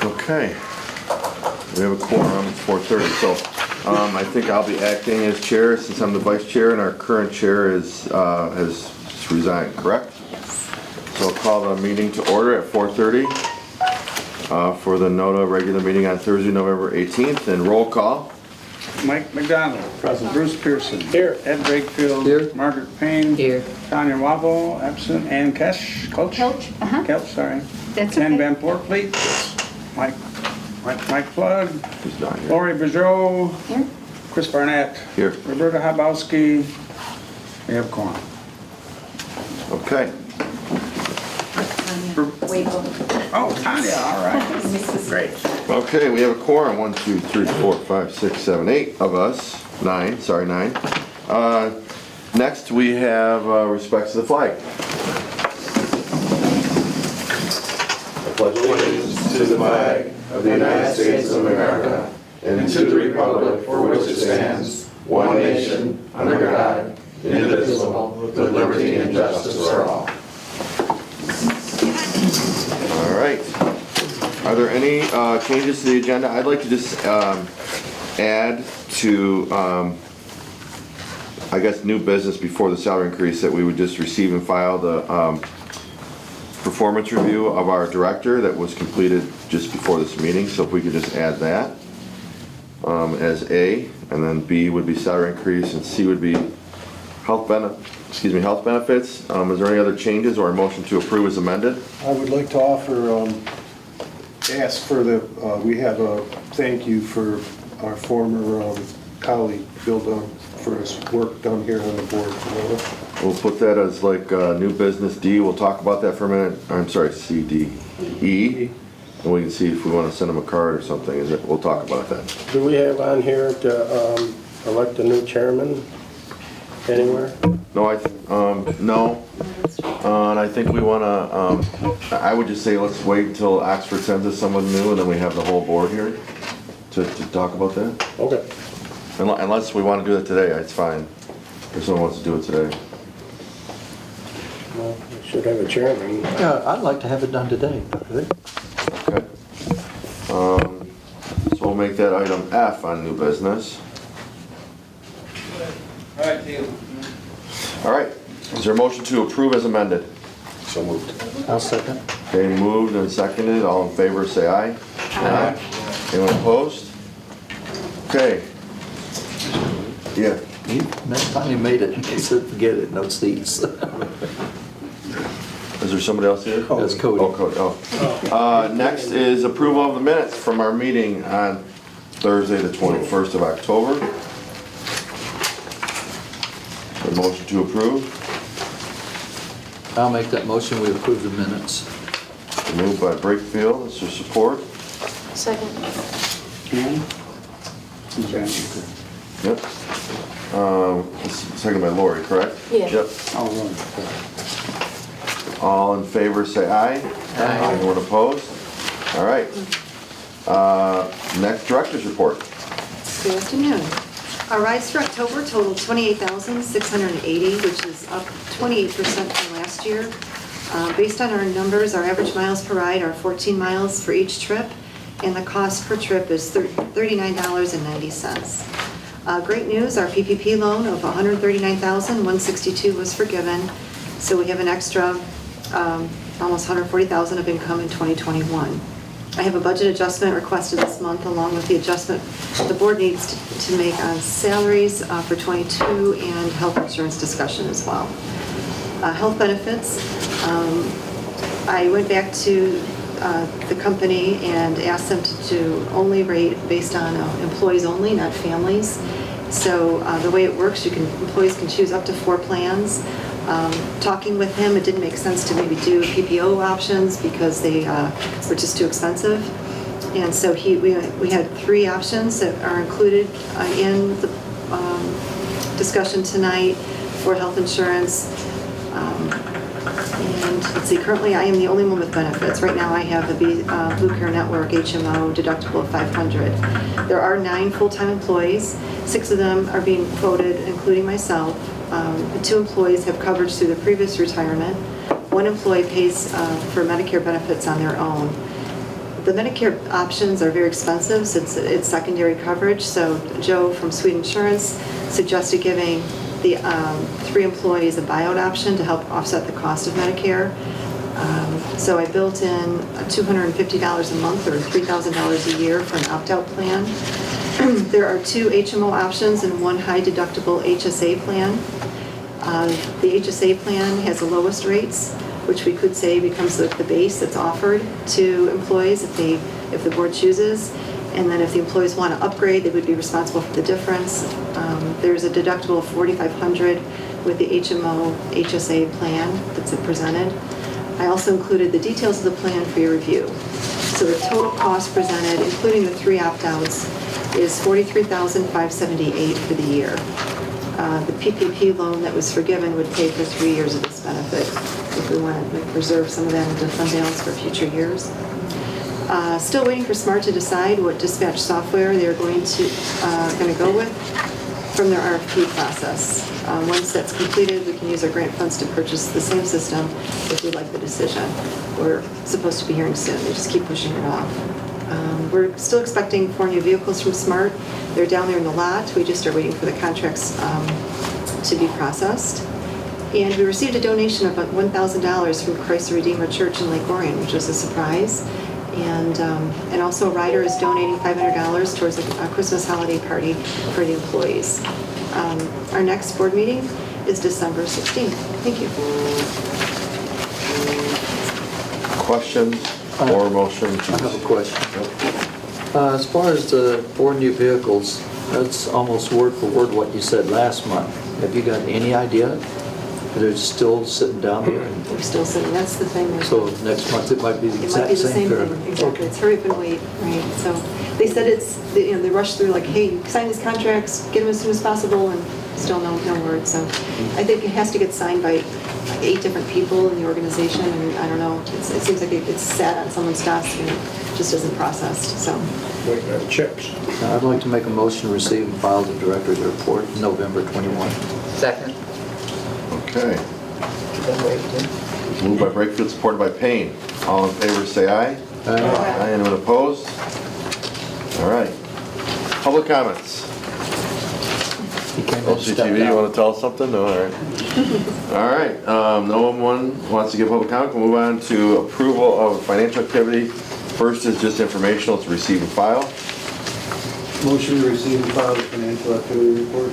Okay. We have a quorum, it's 4:30, so I think I'll be acting as chair since I'm the vice chair and our current chair has resigned, correct? Yes. So I'll call the meeting to order at 4:30 for the NOTA regular meeting on Thursday, November 18th, and roll call. Mike McDonald. Present. Bruce Pearson. Here. Ed Brakefield. Here. Margaret Payne. Here. Tanya Wabo, absent. Ann Kelch. Kelch, Kelch, sorry. That's Ken okay. Van Portfleet. Mike Flood. Who's not here? Lori Boudreau. Here. Chris Barnett. Here. Roberta Habowski. We have quorum. Okay. Oh, Tanya, all right. Great. Okay, we have a quorum, 1, 2, 3, 4, 5, 6, 7, 8 of us. 9. Next, we have respects to the flag. I pledge allegiance to the flag of the United States of America and to the republic for which it stands, one nation, under God, indivisible, with liberty and justice for all. All right. Are there any changes to the agenda? I'd like to just add to, I guess, new business before the salary increase that we would just receive and file the performance review of our director that was completed just before this meeting. So if we could just add that as A, and then B would be salary increase, and C would be health benefits. Is there any other changes or a motion to approve as amended? I would like to offer, ask for we have a thank you for our former colleague, Bill Dunn, for his work done here on the board. We'll put that as like new business D. We'll talk about that for a minute. I'm sorry, C, D, E. And we can see if we want to send him a card or something. We'll talk about that. Do we have on here to elect a new chairman anywhere? No, no. And I think we want to, I would just say let's wait until Oxford sends us someone new and then we have the whole board here to talk about that. Okay. Unless we want to do that today, it's fine. If someone wants to do it today. Well, we should have a chairman. Yeah, I'd like to have it done today. Okay. So we'll make that item F on new business. All right, Taylor. All right. Is there a motion to approve as amended? So moved. I'll second. Okay, moved and seconded. All in favor, say aye. Aye. Anyone opposed? Okay. Yeah. Next time you made it, he said, forget it, no seats. Is there somebody else here? That's Cody. Oh, Cody. Oh. Next is approval of the minutes from our meeting on Thursday, the 21st of October. A motion to approve. I'll make that motion, we approve the minutes. Moved by Brakefield. Is there support? Second. Ann? Suzanne. Yep. Second by Lori, correct? Yeah. Yep. All right. All in favor, say aye. Aye. Anyone opposed? All right. Next, director's report. Good afternoon. Our rides for October totaled 28,680, which is up 28% from last year. Based on our numbers, our average miles per ride are 14 miles for each trip, and the cost per trip is $39.90. Great news, our PPP loan of $139,162 was forgiven, so we have an extra almost $140,000 of income in 2021. I have a budget adjustment requested this month along with the adjustment the board needs to make on salaries for 22 and health insurance discussion as well. Health benefits, I went back to the company and asked them to only rate based on employees only, not families. So the way it works, employees can choose up to 4 plans. Talking with him, it didn't make sense to maybe do PPO options because they were just too expensive. And so we had 3 options that are included in the discussion tonight for health insurance. And let's see, currently I am the only one with benefits. Right now I have the Blue Care Network HMO deductible of $500. There are 9 full-time employees. 6 of them are being quoted, including myself. 2 employees have coverage through their previous retirement. 1 employee pays for Medicare benefits on their own. The Medicare options are very expensive since it's secondary coverage, so Joe from Sweet Insurance suggested giving the 3 employees a buyout option to help offset the cost of Medicare. So I built in $250 a month or $3,000 a year for an opt-out plan. There are 2 HMO options and 1 high deductible HSA plan. The HSA plan has the lowest rates, which we could say becomes the base that's offered to employees if the board chooses. And then if the employees want to upgrade, they would be responsible for the difference. There's a deductible of $4,500 with the HMO HSA plan that's presented. I also included the details of the plan for your review. So the total cost presented, including the 3 opt-outs, is $43,578 for the year. The PPP loan that was forgiven would pay for 3 years of this benefit if we want to preserve some of that into fund balance for future years. Still waiting for SMART to decide what dispatch software they're going to go with from their RFP process. Once that's completed, we can use our grant funds to purchase the same system if we like the decision. We're supposed to be hearing soon. They just keep pushing it off. We're still expecting 4 new vehicles from SMART. They're down there in the lot. We just are waiting for the contracts to be processed. And we received a donation of $1,000 from Christ the Redeemer Church in Lake Orion, which was a surprise. And also a rider is donating $500 towards a Christmas holiday party for the employees. Our next board meeting is December 16th. Thank you. Questions or motion? I have a question. As far as the 4 new vehicles, that's almost word for word what you said last month. Have you got any idea? They're still sitting down there? We're still sitting, that's the thing. So next month it might be the It might be exact the same? same thing, exactly. It's hurry up and wait, right? So they said they rushed through like, hey, sign these contracts, get them as soon as possible, and still no word. So I think it has to get signed by 8 different people in the organization, and I don't know, it seems like it's sat on someone's desk and it just isn't processed, so. Waiting on chips. I'd like to make a motion to receive and file the director's report November 21. Second. Okay. Moved by Brakefield, supported by Payne. All in favor, say aye. Aye. Anyone opposed? All right. Public comments. He came in and stepped OCTV, you out. want to tell us something? No, all right. All right, no one wants to give public comment. We'll move on to approval of financial activity. First is just informational, it's receive and file. Motion to receive and file the financial activity report.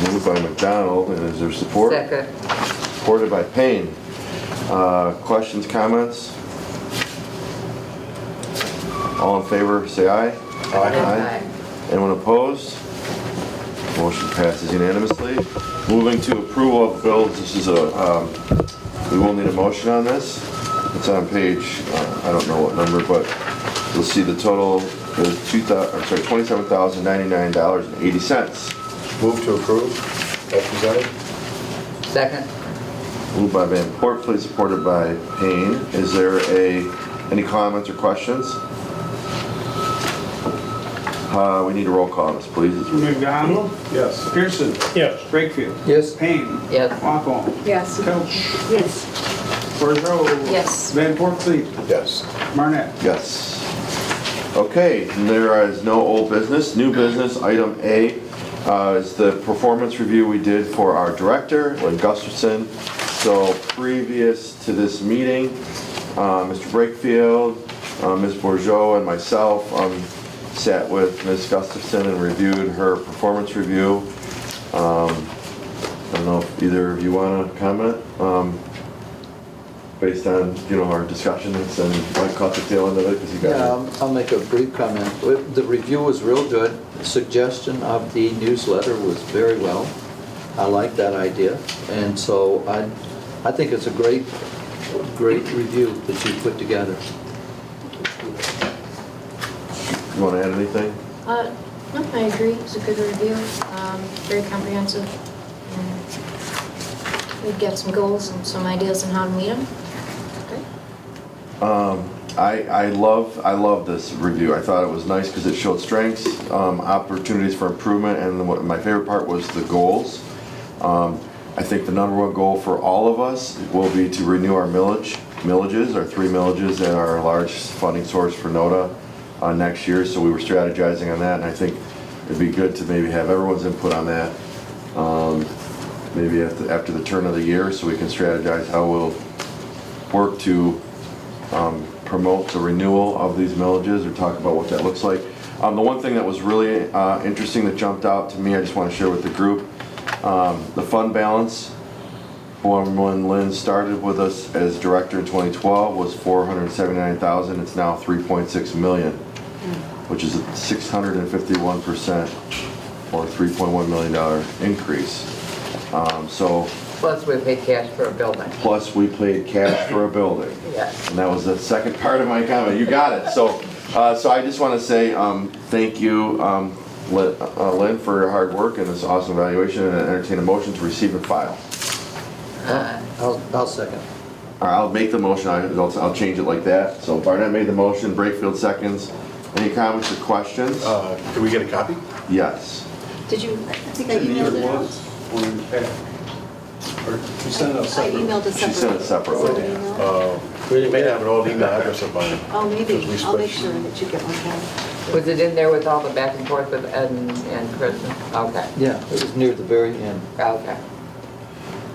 Moved by McDonald, and is there support? Second. Supported by Payne. Questions, comments? All in favor, say aye. Aye. Anyone opposed? Motion passes unanimously. Moving to approval of bills, this is we will need a motion on this. It's on page, I don't know what number, but you'll see the total is $27,099.80. Move to approve, as presented. Second. Moved by Van Portfleet, supported by Payne. Is there any comments or questions? We need a roll call on this, please. McDonald? Yes. Pearson? Yes. Wakefield? Yes. Payne? Yes. Wampel? Yes. Pilch? Yes. Bordeaux? Yes. Van Portfleet? Yes. Marnett? Yes. Okay, and there is no old business. New business, item A, is the performance review we did for our director, Lynn Gustafson. So previous to this meeting, Mr. Brakefield, Ms. Bourgeau, and myself sat with Ms. Gustafson and reviewed her performance review. I don't know if either of you want to comment based on our discussions, and I caught the tail end of it because you got Yeah, I'll make a brief comment. The review was real good. The suggestion of the newsletter was very well. I like that idea, and so I think it's a great review that you put together. You want to add anything? No, I agree. It's a good review, very comprehensive. We've got some goals and some ideas on how to meet them. Great. I love this review. I thought it was nice because it showed strengths, opportunities for improvement, and what my favorite part was the goals. I think the #1 goal for all of us will be to renew our millage millages, our 3 millages that are a large funding source for NODA next year, so we were strategizing on that, and I think it'd be good to maybe have everyone's input on that, maybe after the turn of the year, so we can strategize how we'll work to promote the renewal of these millages, or talk about what that looks like. The one thing that was really interesting that jumped out to me, I just want to share with the group, the fund balance when Lynn started with us as director in 2012 was $479,000. It's now $3.6 million, which is a 651% or $3.1 million increase. So Plus we paid cash for a building. plus we paid cash for a building. Yes. And that was the second part of my comment. You got it. So I just want to say thank you, Lynn, for your hard work and this awesome evaluation, and entertain a motion to receive and file. I'll second. All right, I'll make the motion. I'll change it like that. So Barnett made the motion, Brakefield seconds. Any comments or questions? Can we get a copy? Yes. Did you, I think I emailed it out. Or you sent it out I separately? emailed it She separately. sent it separately. Is it an email? We may have an old email address of mine. Oh, maybe. Because we I'll make switched. sure that you get one, Ken. Was it in there with all the back and forth with Ed and Kristen? Okay. Yeah, it was near the very end. Okay.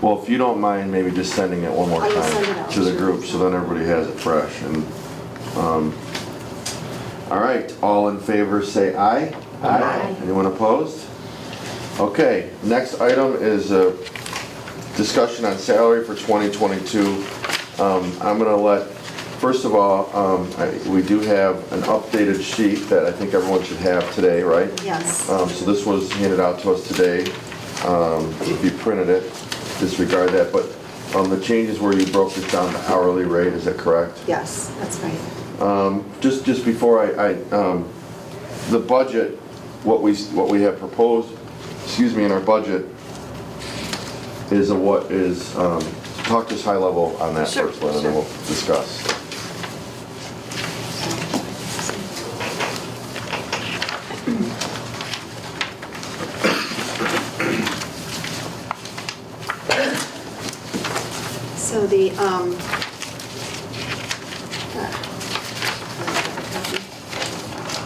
Well, if you don't mind, maybe just sending it one more I will send it time out, to the sure. group, so then everybody has it fresh. And all right, all in favor say aye. Aye. Anyone opposed? Okay, next item is a discussion on salary for 2022. I'm gonna let, first of all, we do have an updated sheet that I think everyone should have today, right? Yes. So this was handed out to us today. If you printed it, disregard that, but the changes where you broke this down to hourly rate, is that correct? Yes, that's right. Just before the budget, what we have proposed, in our budget is what is, talk just high level on that Sure, first, Lynn, and sure. then we'll discuss. So the,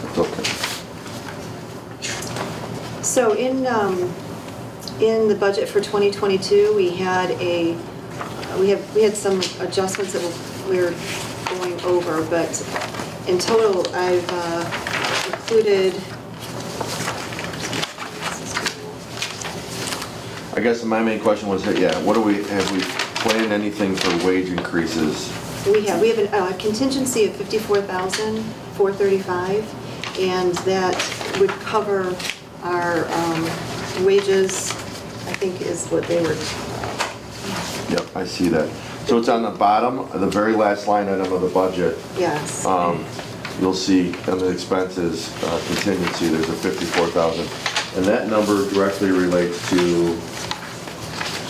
It's okay. so in the budget for 2022, we had some adjustments that we're going over, but in total, I've included, I guess my main question was, have we planned anything for wage increases? we have a contingency of $54,435, and that would cover our wages, I think is what they were. Yep, I see that. So it's on the bottom, the very last line item of the budget. Yes. You'll see on the expenses contingency, there's a 54,000. And that number directly relates to,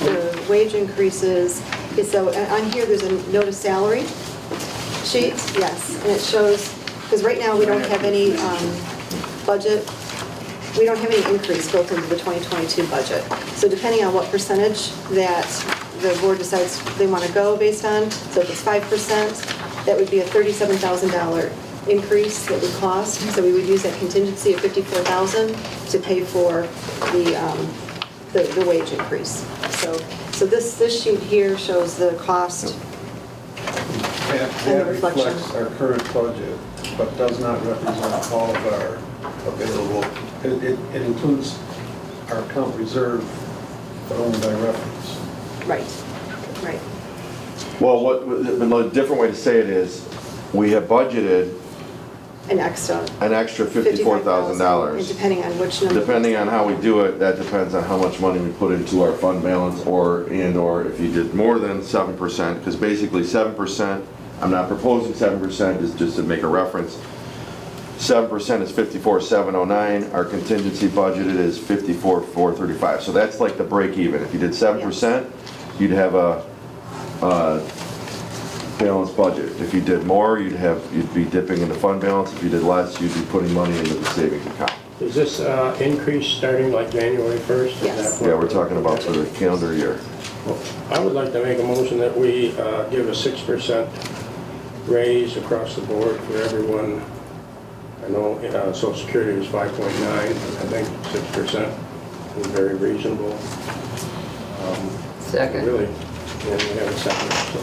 The wage increases, okay, so on here, there's a notice salary sheet, yes, and it shows, because right now, we don't have any budget, we don't have any increase built into the 2022 budget. So depending on what percentage that the board decides they want to go based on, so if it's 5%, that would be a $37,000 increase that would cost. So we would use that contingency of $54,000 to pay for the wage increase. So this sheet here shows the cost. That reflects our current budget, but does not represent all of our available, it includes our account reserve, but only by reference. Right, right. well, a different way to say it is, we have budgeted An extra an extra $54,000. And depending on which number. Depending on how we do it, that depends on how much money we put into our fund balance, or if you did more than 7%, because basically 7%, I'm not proposing 7%, is just to make a reference. 7% is 54,709, our contingency budgeted is 54,435. So that's like the break even. If you did 7%, you'd have a balanced budget. If you did more, you'd be dipping into fund balance. If you did less, you'd be putting money into the savings account. Is this increase starting like January 1st? Is Yes. that what- Yeah, we're talking about for the calendar year. I would like to make a motion that we give a 6% raise across the board for everyone. I know Social Security was 5.9, I think 6% is very reasonable. Second. Really, and we have a second, so.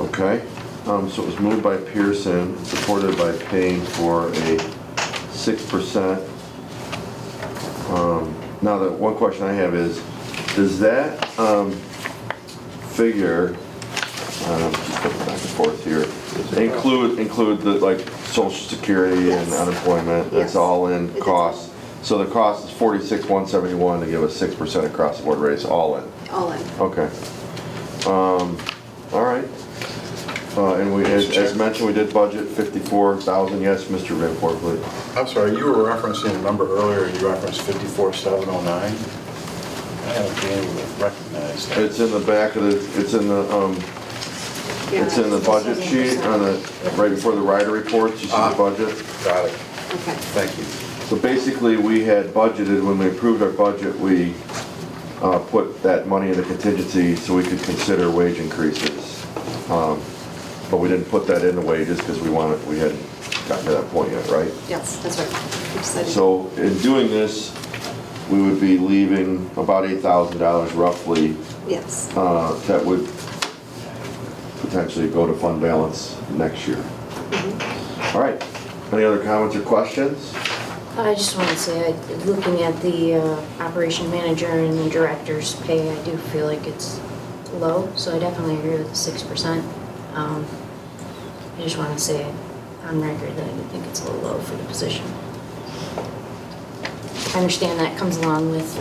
Okay, so it was moved by Pearson, supported by Payne for a 6%. Now, the one question I have is, does that figure, just going back and forth here, include the, like, Social Security and Yes. unemployment? That's Yes. all in It does. costs? So the cost is 46,171 to give a 6% across the board raise, all in? All in. Okay. All right. And we, as mentioned, we did budget 54,000. Yes, Mr. Vanport, please. I'm sorry, you were referencing a number earlier, you referenced 54,709. I haven't been able to recognize that. It's in the back of the, it's in the budget sheet on the, right before the rider reports, you see the budget? Got it, Okay. thank you. So basically, we had budgeted, when we approved our budget, we put that money in the contingency so we could consider wage increases. But we didn't put that in the wages because we hadn't gotten to that point yet, right? Yes, that's right. Exciting. So in doing this, we would be leaving about $8,000 roughly Yes. that would potentially go to fund balance next year. All right, any other comments or questions? I just want to say, looking at the operation manager and the director's pay, I do feel like it's low, so I definitely agree with the 6%. I just want to say on record that I think it's a little low for the position. I understand that comes along with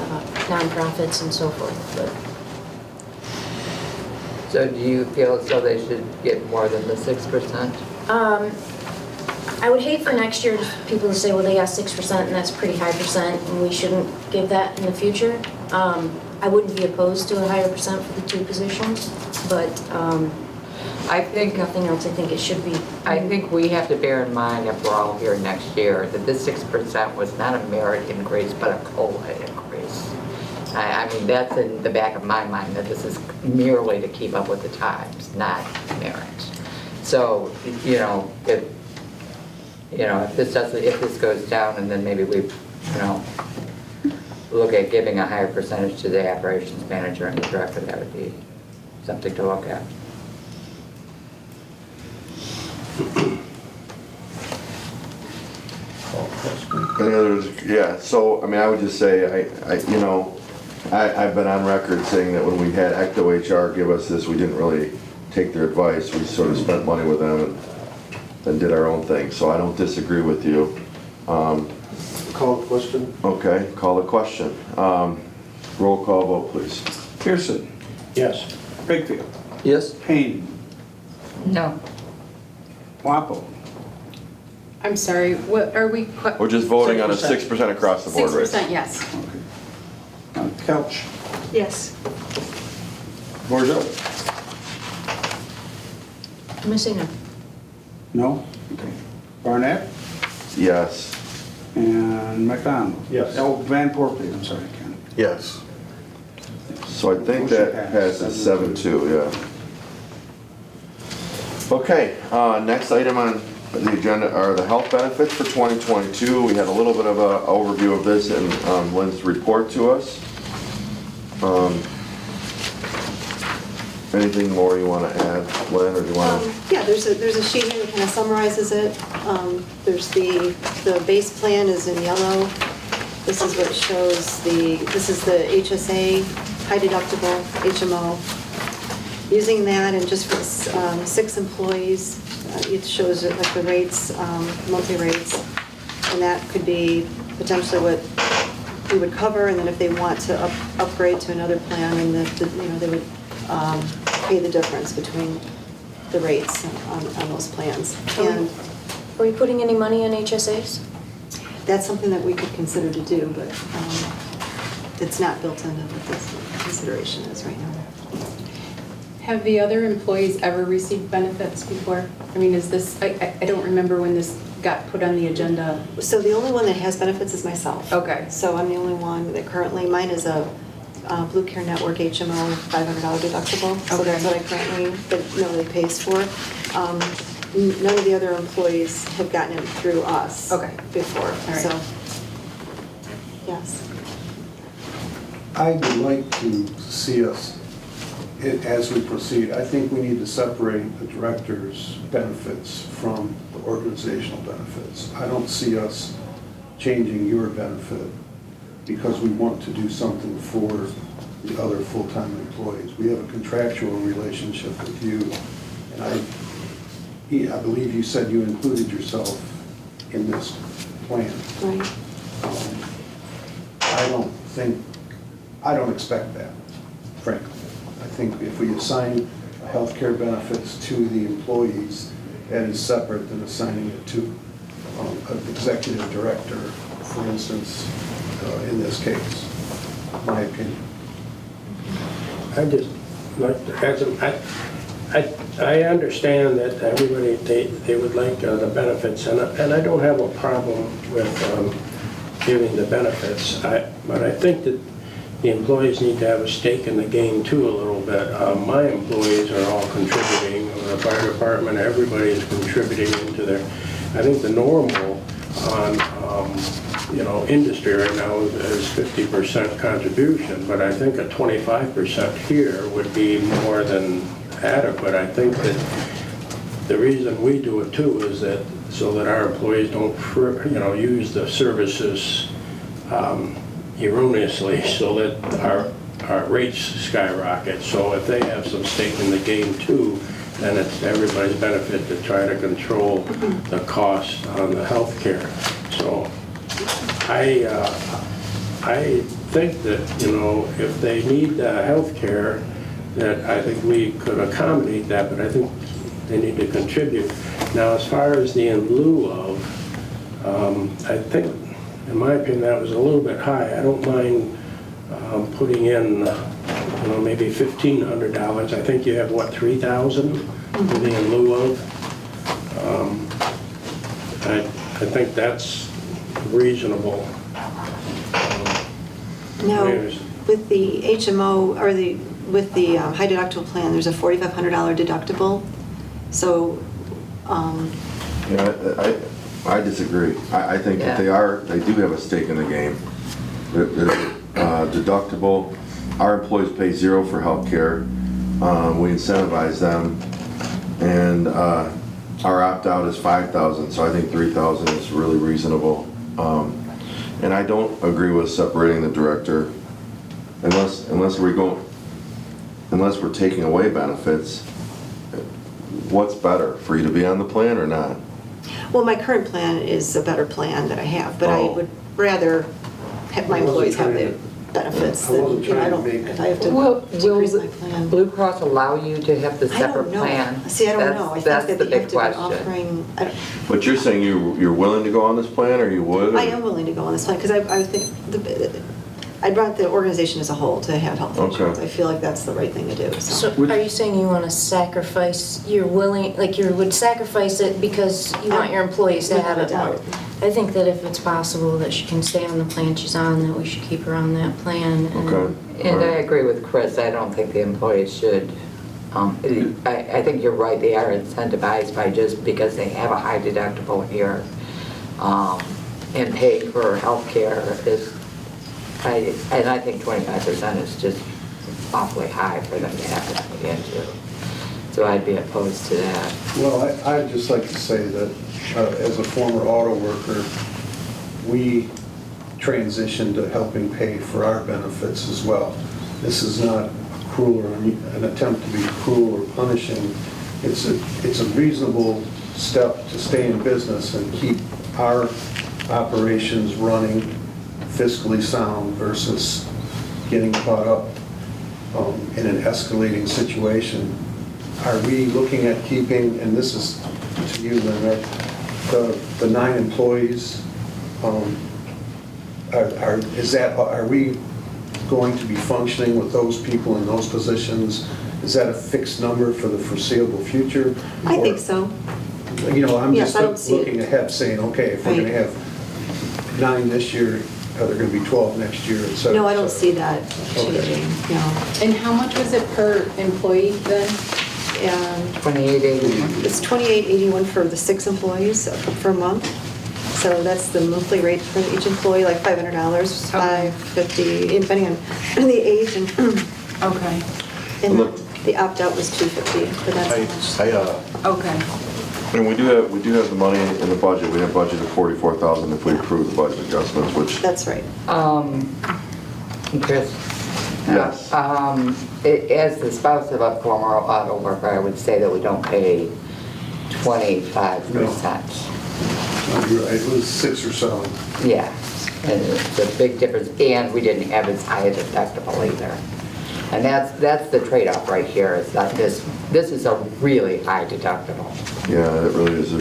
nonprofits and so forth, but So do you feel as though they should get more than the 6%? I would hate for next year people to say, well, they got 6% and that's a pretty high percent and we shouldn't give that in the future. I wouldn't be opposed to a higher percent for the two positions, but I think, nothing else, I think it should be. I think we have to bear in mind, if we're all here next year, that this 6% was not a merit increase, but a COLA increase. I mean, that's in the back of my mind, that this is merely to keep up with the times, not merit. So, if this goes down, and then maybe we, look at giving a higher percentage to the operations manager and the director, that would be something to look at. Any others? Yeah, so, I mean, I would just say, I've been on record saying that when we had Ecto HR give us this, we didn't really take their advice. We sort of spent money with them and then did our own thing. So I don't disagree with you. Call the question. Okay, call the question. Roll call vote, please. Pearson, Yes. Wakefield, Yes? Payne, No. Wapo. I'm sorry, what are we? We're just voting on a 6%. 6% across the board raise. 6%, yes. Kelch, Yes. Bordeaux. I'm missing a, No? Okay. Barnett Yes. and McDonald. Yes. Oh, Van Portly, I'm sorry, Ken. Yes. So I think that passes 7-2, yeah. Okay, next item on the agenda are the health benefits for 2022. We had a little bit of an overview of this in Lynn's report to us. Anything more you want to add, Lynn, or do you want to? Yeah, there's a sheet here that kind of summarizes it. There's the base plan is in yellow. This is what shows this is the HSA, high deductible, HMO. Using that, and just for 6 employees, it shows it like the rates, monthly rates. And that could be potentially what we would cover, and then if they want to upgrade to another plan, and they would pay the difference between the rates on those plans. And are we putting any money in HSAs? that's something that we could consider to do, but it's not built into what this consideration is right now. Have the other employees ever received benefits before? I mean, is this, I don't remember when this got put on the agenda? So the only one that has benefits is myself. Okay. So I'm the only one that currently, mine is a Blue Care Network HMO $500 deductible. So that's what I currently, that nobody pays for. None of the other employees have gotten it through us. Okay. Before, right. so, yes. I would like to see us, as we proceed, I think we need to separate the director's benefits from the organizational benefits. I don't see us changing your benefit because we want to do something for the other full-time employees. We have a contractual relationship with you, and I believe you said you included yourself in this plan. Right. I don't expect that, frankly. I think if we assign healthcare benefits to the employees, that is separate than assigning it to an executive director, for instance, in this case, my opinion. I just like to add some, I understand that everybody, they would like the benefits, and I don't have a problem with giving the benefits, but I think that the employees need to have a stake in the game too a little bit. My employees are all contributing, the fire department, everybody is contributing into their, I think the normal on, industry right now is 50% contribution, but I think a 25% here would be more than adequate. I think that the reason we do it too is that so that our employees don't, use the services erroneously, so that our rates skyrocket. So if they have some stake in the game too, then it's everybody's benefit to try to control the cost on the health care. So I think that, if they need health care, that I think we could accommodate that, but I think they need to contribute. Now, as far as the in lieu of, I think, in my opinion, that was a little bit high. I don't mind putting in, maybe $1,500. I think you have, what, $3,000 for the in lieu of? I think that's reasonable. Now, There's- with the HMO, or with the high deductible plan, there's a $4,500 deductible. So, I disagree. I think that they do have a stake in the game. The deductible, our employees pay zero for healthcare. We incentivize them, and our opt-out is $5,000, so I think $3,000 is really reasonable. And I don't agree with separating the director unless we're taking away benefits. What's better, for you to be on the plan or not? well, my current plan is a better plan that I have, but I Oh. would rather have my employees have the benefits I than, wasn't I trying to don't, make- if I have to Will decrease my plan. Blue Cross allow you to have the I separate don't know. plan? See, I don't know. I That's think the that you have big to be question. offering, But you're saying you're willing to go on this plan, or you would? I am willing to go on this plan, because I think, I'd want the organization as a whole to have health Okay. insurance. I feel like that's the right thing to do, So are you saying you want to sacrifice, you're willing, like you would sacrifice it because you want your employees to have it? Without a doubt. I think that if it's possible that she can stay on the plan she's on, that we should keep her on that plan. and- Okay. And I agree with Chris, I don't think the employees should, I think you're right, they are incentivized by just because they have a high deductible here, and pay for healthcare is, and I think 25% is just awfully high for them to have to put into. So I'd be opposed to that. Well, I'd just like to say that as a former auto worker, we transitioned to helping pay for our benefits as well. This is not cruel or an attempt to be cruel or punishing. It's a reasonable step to stay in business and keep our operations running fiscally sound versus getting caught up in an escalating situation. Are we looking at keeping, and this is to you, Linda, the 9 employees, are we going to be functioning with those people in those positions? Is that a fixed number for the foreseeable future? I Or- think so. You know, I'm Yes, just I don't see it. looking ahead, saying, okay, if we're Right. gonna have 9 this year, are there gonna be 12 next year, et cetera? No, I don't et see cetera. that Okay. changing, no. And how much was it per employee then? And 2881. it's $28.81 for the 6 employees per month. So that's the monthly rate for each employee, like $500, $550, depending on the age. And Okay, and the opt-out was $250, but that's how much. okay. And we do have the money in the budget. We have budgeted $44,000 if we approve the budget adjustments, which, That's right. Chris? Yes. As the spouse of a former auto worker, I would say that we don't pay 25%. You're right, it was 6 or so. Yeah, and it's a big difference, and we didn't have as high a deductible either. And that's the trade-off right here, is that this is a really high deductible. yeah, it really is.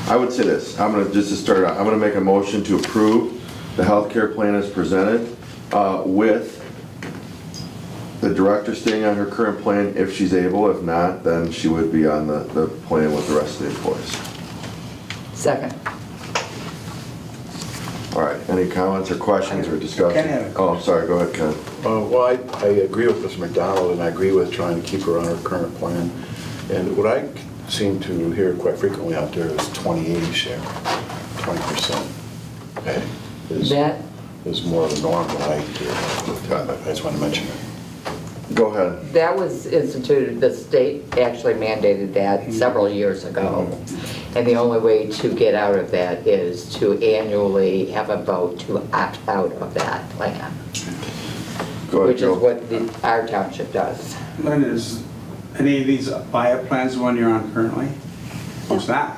I would say this, just to start out, I'm gonna make a motion to approve the healthcare plan as presented, with the director staying on her current plan if she's able. If not, then she would be on the plan with the rest of the employees. Second. All right, any comments or questions or discussion? Ken had a Oh, I'm sorry, go ahead, Ken. Well, I agree with Mr. McDonald, and I agree with trying to keep her on her current plan. And what I seem to hear quite frequently out there is 20/80 share, 20% pay That, is more the norm than I hear. I just want to mention it. Go ahead. that was instituted, the state actually mandated that several years ago. And the only way to get out of that is to annually have a vote to opt out of that plan, Go ahead, which is Joe. what our township does. Lynn, is any of these buy-up plans the one you're on currently? Oh, it's not.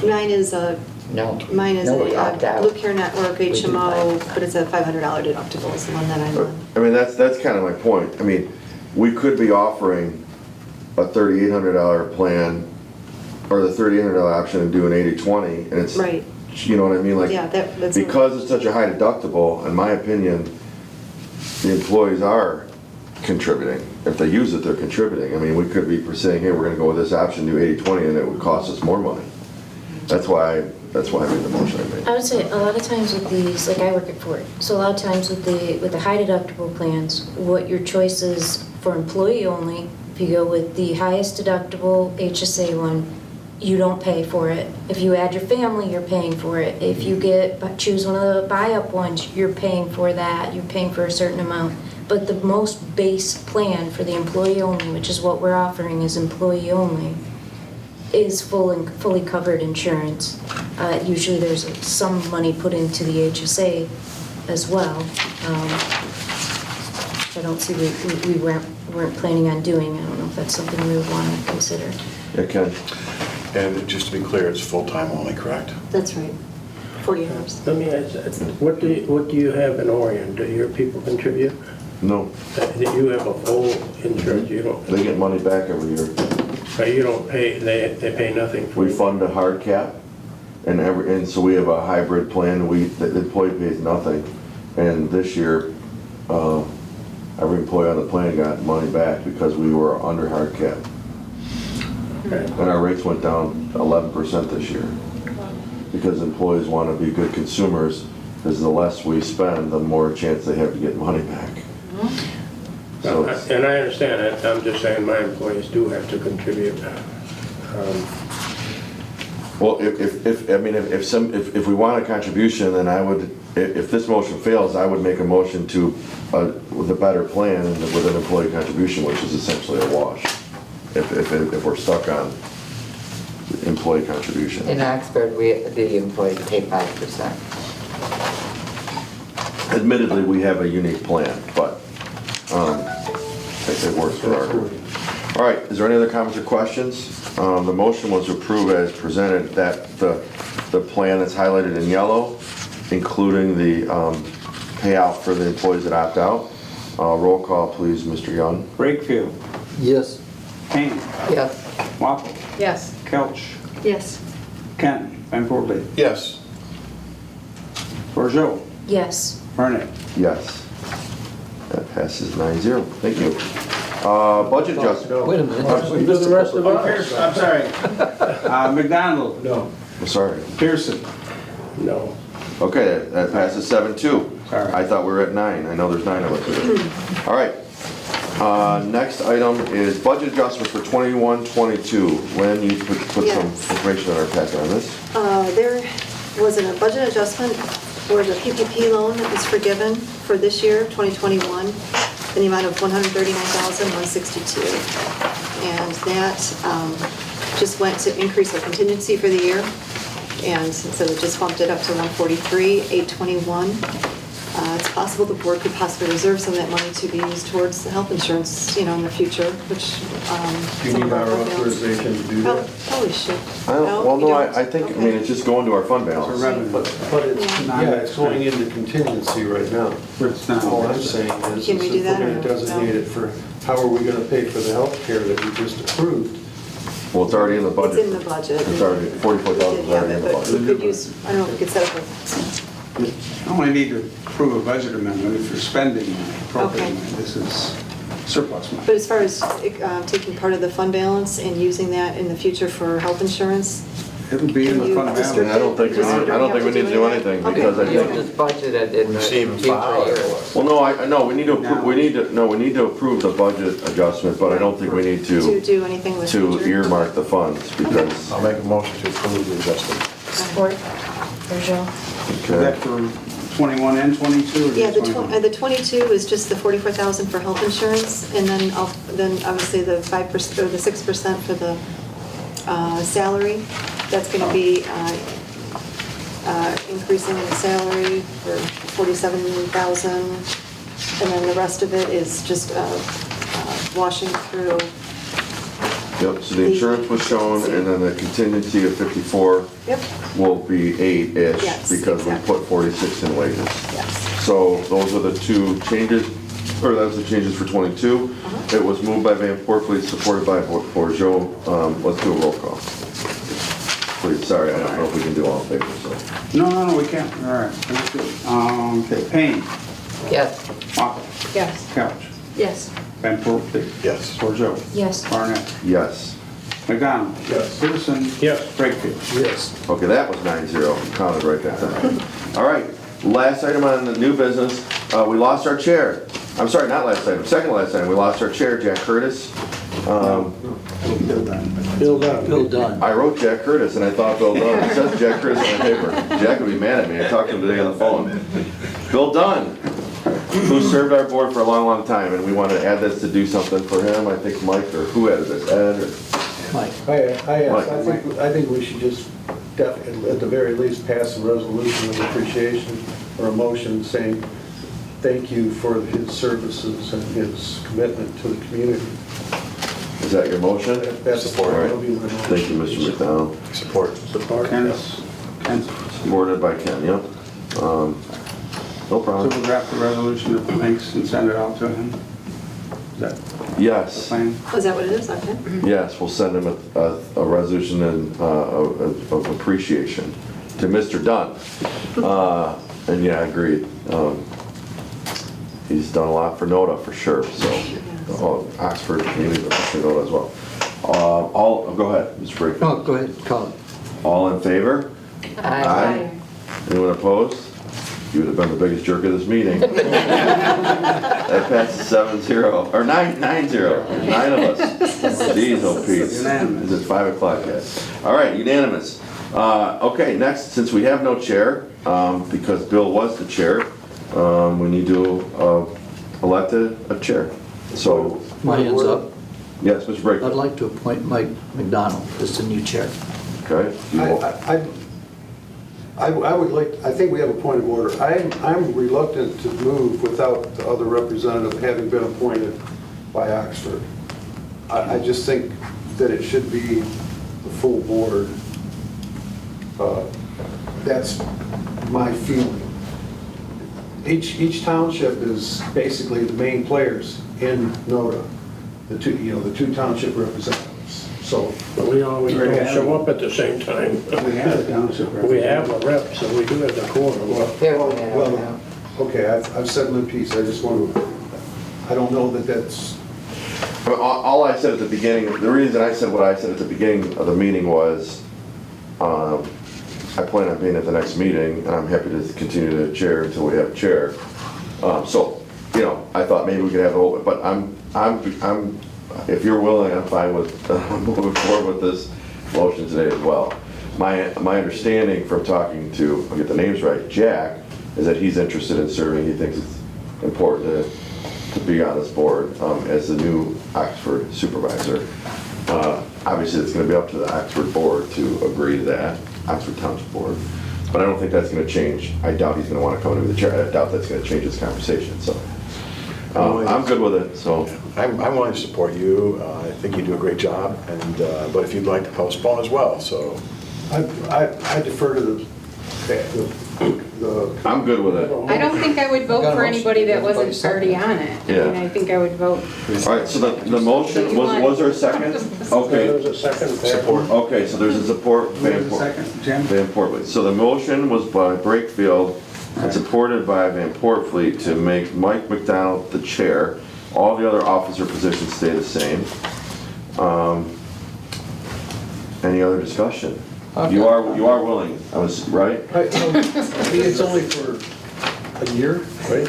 Mine is a No. Mine is No, we opt a out. Blue Care Network do HMO, buy. but it's a $500 deductible is the one that I'm on. I mean, that's kind of my point. I mean, we could be offering a $3,800 plan, or the $3,800 option and do an 80/20, and it's, Right. you know what I mean? Like, Yeah, that's. because it's such a high deductible, in my opinion, the employees are contributing. If they use it, they're contributing. I mean, we could be saying, hey, we're gonna go with this option, do 80/20, and it would cost us more money. That's why I made the motion I made. I would say a lot of times with these, like I work at Ford, so a lot of times with the high deductible plans, what your choice is for employee only, if you go with the highest deductible HSA one, you don't pay for it. If you add your family, you're paying for it. If you choose one of the buy-up ones, you're paying for that, you're paying for a certain amount. But the most base plan for the employee only, which is what we're offering is employee only, is fully covered insurance. Usually there's some money put into the HSA as well. I don't see we weren't planning on doing. I don't know if that's something we would want to consider. Yeah, Ken? And just to be clear, it's full-time only, correct? That's right. 40 hours. Let me ask, what do you have in Orion? Do your people contribute? No, Do you have a full insurance? You don't, they get money back every year. you don't pay, they pay nothing for We it? fund a hard cap, and so we have a hybrid plan. The employee pays nothing. And this year, every employee on the plan got money back because we were under hard cap. Okay. And our rates went down 11% this year. Because employees want to be good consumers, because the less we spend, the more chance they have to get money back. So it's- And I understand that, I'm just saying my employees do have to contribute. Well, if we want a contribution, then I would, if this motion fails, I would make a motion to, with a better plan and with an employee contribution, which is essentially a wash, if we're stuck on employee contribution. In Oxford, the employees pay 5%. Admittedly, we have a unique plan, but it works for our group. All right, is there any other comments or questions? The motion was approved as presented, that the plan that's highlighted in yellow, including the payout for the employees that opt out. Roll call, please, Mr. Young. Wakefield, Yes. Kane, Yes. Waffle, Yes. Kelch, Yes. Kent, Van Portley, Yes. Bordeaux, Yes. Barnett. Yes. That passes 9-0. Thank you. Budget adjustment. Wait a minute. We do the rest of ours? I'm sorry. McDonald, No. I'm sorry. Pearson, No. Okay, that passes 7-2. Sorry. I thought we were at 9. I know there's 9 of us here. All right. Next item is budget adjustment for 21-22. Lynn, you put some Yes. information in our packet on this. There was a budget adjustment for the PPP loan that was forgiven for this year, 2021, in the amount of $139,162. And that just went to increase our contingency for the year. And so it just bumped it up to 143,821. It's possible the board could possibly reserve some of that money to be used towards the health insurance, in the future, which. Do you some need of our our fund balance- authorization to do that? Probably should. Well, you no, don't? I think, I mean, Okay. it's just going to our fund balance. revenue. But it's, Yeah. yeah, it's going into contingency right now. It's not. All I'm saying is, Can we if do we're that or gonna no? designate it for, how are we gonna pay for the health care that we just approved? Well, it's already in the budget. It's in the budget. It's already, We 44,000 did is have already in it, the but we budget. could use, I don't know if we could set up a, I only need to approve a budget amendment if you're spending money, appropriate Okay. money. This is surplus money. but as far as taking part of the fund balance and using that in the future for health insurance, It'll be in Can the you fund restrict balance. I don't think we need, I don't think we need to do anything because I You'll think, just budget it in the future years. well, no, I know, we need to, we need to approve the budget adjustment, but I don't think we need to do anything with to future. earmark the funds because, I'll make a motion to approve the adjustment. Support. Bergeau. Is that for 21 and 22 or Yeah, just 21? the 22 is just the 44,000 for health insurance, and then obviously the 5% or the 6% for the salary. That's going to be increasing in the salary for 47,000, and then the rest of it is just washing through. yep, so the insurance was shown and then the contingency of 54 Yep. will be 8-ish Yes, because we exactly. put 46 in wages. Yes. So those are the two changes, or that was the changes for 22. It was moved by Van Portfleet, supported by Borjo. Let's do a roll call. Please, sorry, I don't know if we can do all in favor, so. No, we can't. All right, that's good. Okay, Payne, Yes. Moffett, Yes. Couch, Yes. Van Portleet, Yes. Bordeaux, Yes. Barnett, Yes. McDonald. Yes. Peterson. Yes. Brakefield. Yes. Okay, that was 9-0, counted right that time. All right, last item on the new business, we lost our chair. I'm sorry, not last item, second last item, we lost our chair, Jack Curtis. Bill Dunn. Bill Dunn. Bill Dunn. I wrote Jack Curtis and I thought Bill Dunn. It says Jack Curtis on the paper. Jack would be mad at me. I talked to him today on the phone. Bill Dunn, who served our board for a long, long time, and we wanted to add this to do something for him. I think Mike, or who added this? Ed, or? Mike. I think we should just, at the very least, pass a resolution of appreciation or a motion saying thank you for his services and his commitment to the community. Is that your motion? That's Support. All right. that'll be my motion. Thank you, Mr. McDonald. Support. Support. Ken's. Supported by Ken, yep. No So problem. we'll draft the resolution of thanks and send it out to him. Is that the Yes, plan? Oh, is that what it is? Okay. yes, we'll send him a resolution of appreciation to Mr. Dunn. And yeah, agreed. He's done a lot for NODA for sure, so, Oxford community, but for NODA as well. Go ahead, Mr. Brady. Oh, go ahead, Colin. All in favor? Aye. Anyone opposed? You would have been the biggest jerk of this meeting. That passes 7-0, or 9-0. There's 9 of us. Jeez, oh Pete. Unanimous. Is it 5 o'clock yet? All right, unanimous. Okay, next, since we have no chair, because Bill was the chair, we need to elect a chair. So, My hand's up. yes, Mr. I'd Brakeman. like to appoint Mike McDonald as the new chair. Okay. You will- I would like, I think we have a point of order. I'm reluctant to move without the other representative having been appointed by Oxford. I just think that it should be the full board. That's my feeling. Each township is basically the main players in NODA, the two township representatives. So, But we always don't show up at the same time. We have a township rep. We have a rep, so we do have the quorum. okay, I've said my piece. I just want to, I don't know that that's All I said at the beginning, the reason I said what I said at the beginning of the meeting was, I plan on being at the next meeting, and I'm happy to continue to chair until we have a chair. So, you know, I thought maybe we could have a whole, but if you're willing, I'm fine with moving forward with this motion today as well. My understanding from talking to, I'll get the names right, Jack, is that he's interested in serving. He thinks it's important to be on this board as the new Oxford supervisor. Obviously, it's going to be up to the Oxford board to agree to that, Oxford Township Board. But I don't think that's going to change. I doubt he's going to want to come into the chair. I doubt that's going to change his conversation. So I'm good with it. So I'm willing to support you. I think you do a great job, and but if you'd like to postpone as well, so. I defer to the I'm good with it. I don't think I would vote Got a for motion. anybody that wasn't Everybody already on it. I Yeah. mean, I think I would vote. All right, so the motion, was there a second? There's Okay, a second. Support. okay, so there's a support. Wait a second, Jim. Van Portfleet. So the motion was by Brakefield and supported by Van Portfleet to make Mike McDonald the chair. All the other officer positions stay the same. Any other discussion? You are willing, I was right? I think it's only for a year, right?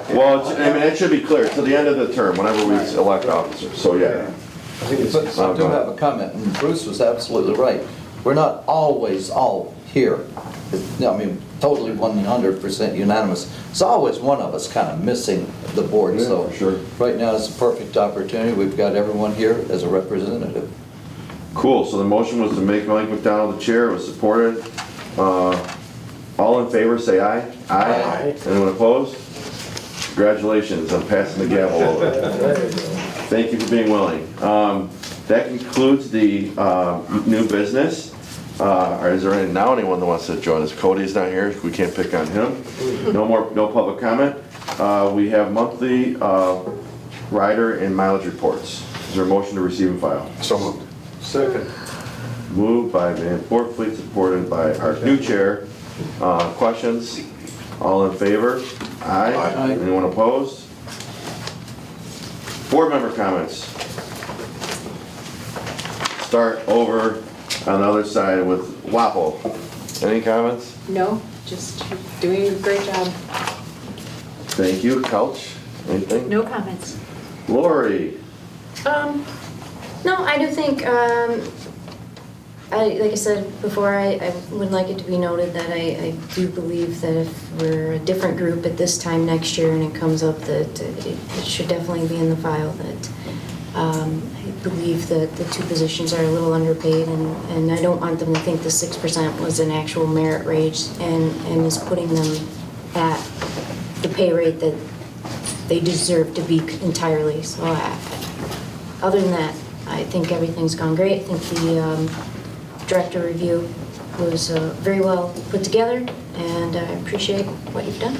Well, I mean, it should be clear, to the end of the term, whenever we elect officers, so yeah. I think it's, But I do have a comment, and Bruce was absolutely right. We're not always all here. I mean, totally 100% unanimous. It's always one of us kind of missing the board, Yeah, so. for sure. Right now is a perfect opportunity. We've got everyone here as a representative. Cool, so the motion was to make Mike McDonald the chair, it was supported. All in favor, say aye. Aye. Anyone opposed? Congratulations, I'm passing the gavel over. Thank you for being willing. That concludes the new business. Is there now anyone that wants to join us? Cody's not here, we can't pick on him. No public comment. We have monthly rider and mileage reports. Is there a motion to receive and file? So moved. second. Moved by Van Portfleet, supported by our new chair. Questions? All in favor? Aye. Aye. Anyone opposed? Board member comments. Start over on the other side with Wapo. Any comments? No, just doing a great job. Thank you. Couch? Anything? No comments. Lori? No, I do think, like I said before, I would like it to be noted that I do believe that if we're a different group at this time next year and it comes up, that it should definitely be in the file that I believe that the two positions are a little underpaid, and I don't want them to think the 6% was an actual merit raise and is putting them at the pay rate that they deserve to be entirely. So other than that, I think everything's gone great. I think the director review was very well put together, and I appreciate what you've done.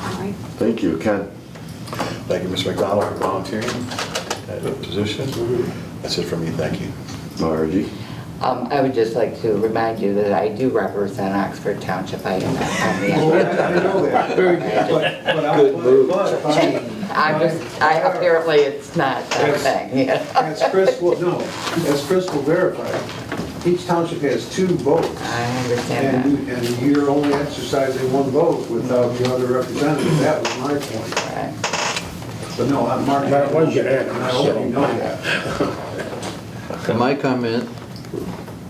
All right. Thank you. Ken? Thank you, Mr. McDonald, for volunteering at the position. That's it from me, thank you. Margie? I would just like to remind you that I do represent Oxford Township. I am not on the I know that. Very good. Good move. apparently it's not that thing. As Chris will verify, each township has 2 votes. I understand that. And you're only exercising 1 vote without the other representative. That was my point. Right. But no, I'm marking. That was unanimous, And I hope you know that. My comment,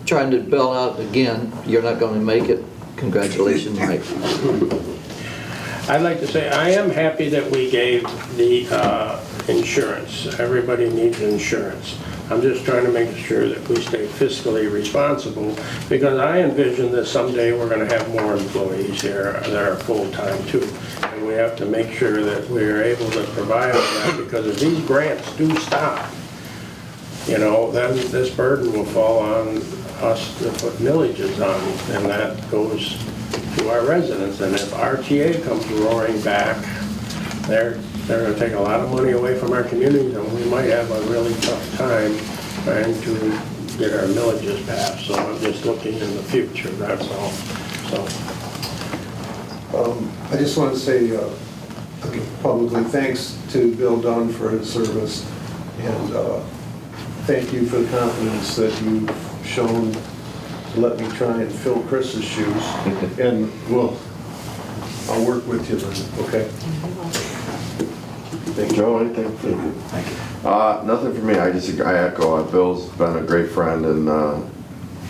trying to bail out again, you're not going to make it. Congratulations, Mike. I'd like to say, I am happy that we gave the insurance. Everybody needs insurance. I'm just trying to make sure that we stay fiscally responsible, because I envision that someday we're gonna have more employees here that are full-time too. And we have to make sure that we're able to provide all that, because if these grants do stop, you know, then this burden will fall on us to put millages on, and that goes to our residents. And if RTA comes roaring back, they're gonna take a lot of money away from our communities, and we might have a really tough time trying to get our millages passed. So I'm just looking in the future, that's all. So, I just want to say publicly thanks to Bill Dunn for his service, and thank you for the confidence that you've shown to let me try and fill Chris's shoes, and I'll work with you then, okay? Joe, anything? Thank you. Nothing for me. I echo. Bill's been a great friend and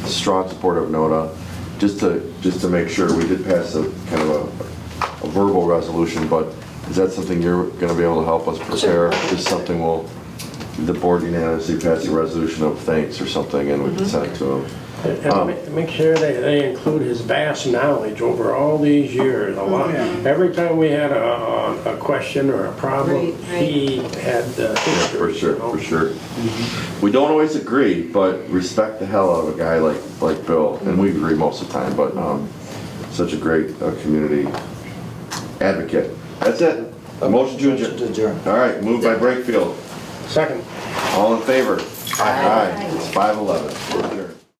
strong supporter of NODA. Just to make sure, we did pass a kind of a verbal resolution, but is that something you're going to be able to help us prepare? Just something the board unanimously pass a resolution of thanks or something, and we can send it to them. And make sure they include his vast knowledge over all these years. A lot. Every time we had a question or a problem, Right, right. he had the history. For sure, you know? for sure. We don't always agree, but respect the hell out of a guy like Bill, and we agree most of the time, but such a great community advocate. That's it. A motion to adjourn. All right, moved by Brakefield. Second. All in favor? Aye. It's 5:11. We're adjourned.